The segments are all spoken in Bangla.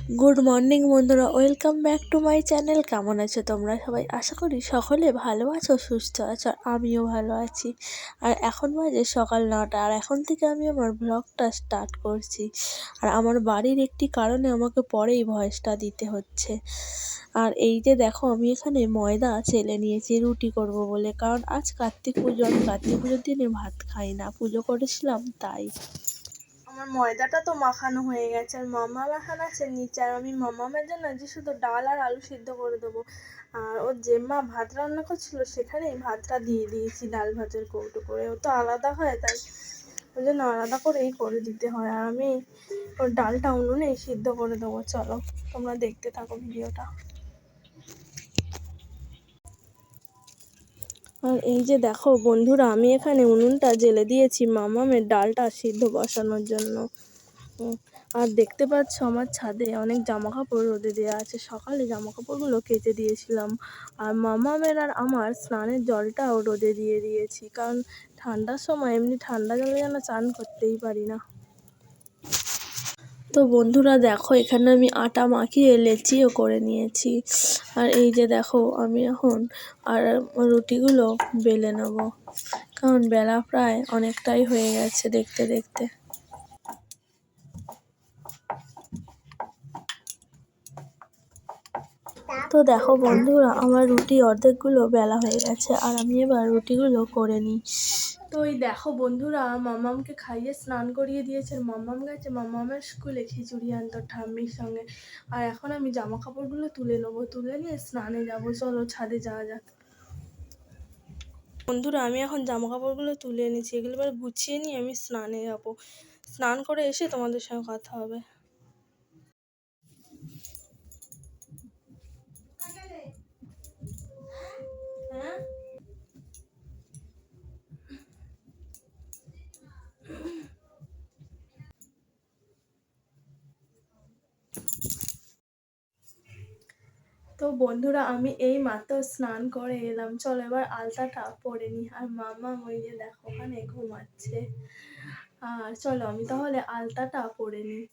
গুড মর্নিং বন্ধুরা, welcome back to my channel. কেমন আছো তোমরা সবাই? আশা করি সকলে ভালো আছো, সুস্থ আছো। আমিও ভালো আছি। আর এখন বাজে সকাল 9টা, আর এখন থেকে আমি আমার ব্লগটা স্টার্ট করছি। আর আমার বাড়ির একটি কারণে আমাকে পরেই ভয়েসটা দিতে হচ্ছে। আর এই যে দেখো, আমি এখানে ময়দা চেলে নিয়েছি রুটি করব বলে, কারণ আজ কার্তিক পুজো। আমি কার্তিক পুজোর দিনে ভাত খাই না, পুজো করেছিলাম তাই। আমার ময়দাটা তো মাখানো হয়ে গেছে, আর মাম্মাম এখন আছে নিচে। আর আমি মাম্মামের জন্য যে শুধু ডাল আর আলু সিদ্ধ করে দেবো। আর ওর জেম্মা ভাত রান্না করছিল, সেখানেই ভাতটা দিয়ে দিয়েছি ডাল ভাতের কৌটো করে। ও তো আলাদা হয়, তাই ওই জন্য আলাদা করেই করে দিতে হয়। আর আমি ওর ডালটা উনুনেই সিদ্ধ করে দেবো। চলো তোমরা দেখতে থাকো ভিডিওটা। আর এই যে দেখো বন্ধুরা, আমি এখানে উনুনটা জ্বেলে দিয়েছি মামামের ডালটা সিদ্ধ বসানোর জন্য। আর দেখতে পাচ্ছ আমার ছাদে অনেক জামা কাপড় রোদে দেওয়া আছে। সকালে জামা কাপড়গুলো কেচে দিয়েছিলাম। আর মামামের আর আমার স্নানের জলটাও রোদে দিয়ে দিয়েছি, কারণ ঠান্ডার সময় এমনি ঠান্ডা জলে যেন চান করতেই পারি না। তো বন্ধুরা দেখো, এখানে আমি আটা মাখিয়ে লেচিও করে নিয়েছি। আর এই যে দেখো, আমি এখন আর রুটিগুলো বেলে নেব, কারণ বেলা প্রায় অনেকটাই হয়ে গেছে দেখতে দেখতে। তো দেখো বন্ধুরা, আমার রুটি অর্ধেকগুলো বেলা হয়ে গেছে, আর আমি এবার রুটিগুলো করে নিই। তো এই দেখো বন্ধুরা, মামামকে খাইয়ে স্নান করিয়ে দিয়েছে। মামাম গেছে মামামের স্কুলে খিচুড়ি আনতো ঠাম্মির সঙ্গে। আর এখন আমি জামা কাপড়গুলো তুলে নেবো, তুলে নিয়ে স্নানে যাবো। চলো ছাদে যাওয়া যাক। বন্ধুরা, আমি এখন জামা কাপড়গুলো তুলে নিচ্ছি, এগুলো এবার গুছিয়ে নিয়ে আমি স্নানে যাবো। স্নান করে এসে তোমাদের সঙ্গে কথা হবে। হ্যাঁ, তো বন্ধুরা, আমি এই মাত্র স্নান করে এলাম। চলো এবার আলতাটা পরে নিই। আর মামা ওই যে দেখো ওখানে ঘুমাচ্ছে। আর চলো আমি তাহলে আলতাটা পরে নিই।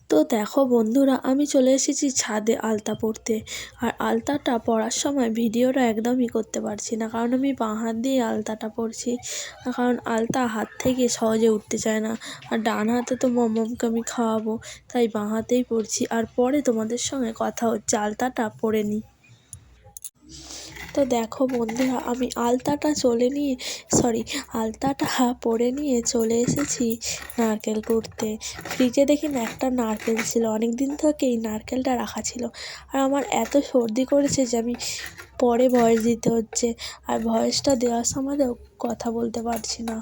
তো দেখো বন্ধুরা, আমি চলে এসেছি ছাদে আলতা পরতে। আর আলতাটা পরার সময় ভিডিওটা একদমই করতে পারছি না, কারণ আমি বাঁ হাত দিয়ে আলতাটা পরছি। কারণ আলতা হাত থেকে সহজে উঠতে চায় না। আর ডান হাতে তো মমকে আমি খাওয়াবো, তাই বাঁ হাতেই পরছি। আর পরে তোমাদের সঙ্গে কথা হচ্ছে, আলতাটা পরে নিই। তো দেখো বন্ধুরা, আমি আলতাটা পরে নিয়ে চলে এসেছি নারকেল কুড়তে। ফ্রিজে দেখি না একটা নারকেল ছিল, অনেক দিন থেকেই নারকেলটা রাখা ছিল। আর আমার এত সর্দি করেছে যে আমি পরে ভয়েস দিতে হচ্ছে। আর ভয়েসটা দেওয়ার সময়তেও কথা বলতে পারছি না,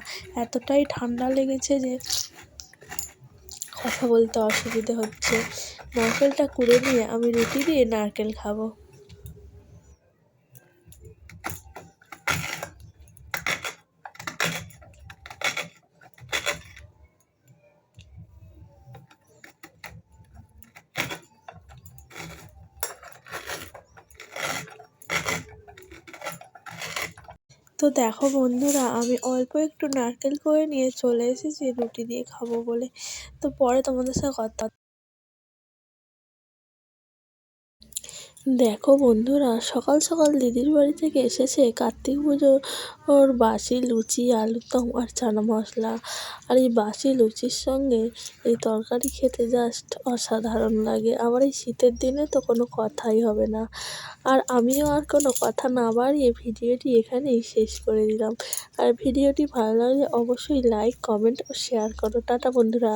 এতটাই ঠান্ডা লেগেছে যে কথা বলতে অসুবিধে হচ্ছে। নারকেলটা কুড়ে নিয়ে আমি রুটি দিয়ে নারকেল খাবো। তো দেখো বন্ধুরা, আমি অল্প একটু নারকেল করে নিয়ে চলে এসেছি রুটি দিয়ে খাবো বলে। তো পরে তোমাদের সাথে কথা। দেখো বন্ধুরা, সকাল সকাল দিদির বাড়ি থেকে এসেছে কার্তিক পুজোর বাসি লুচি, আলুরদম আর চানা মশলা। আর এই বাসি লুচির সঙ্গে এই তরকারি খেতে জাস্ট অসাধারণ লাগে। আবার এই শীতের দিনে তো কোনো কথাই হবে না। আর আমিও আর কোনো কথা না বাড়িয়ে ভিডিওটি এখানেই শেষ করে দিলাম। আর ভিডিওটি ভালো লাগলে অবশ্যই লাইক, কমেন্ট ও শেয়ার করো। টাটা বন্ধুরা।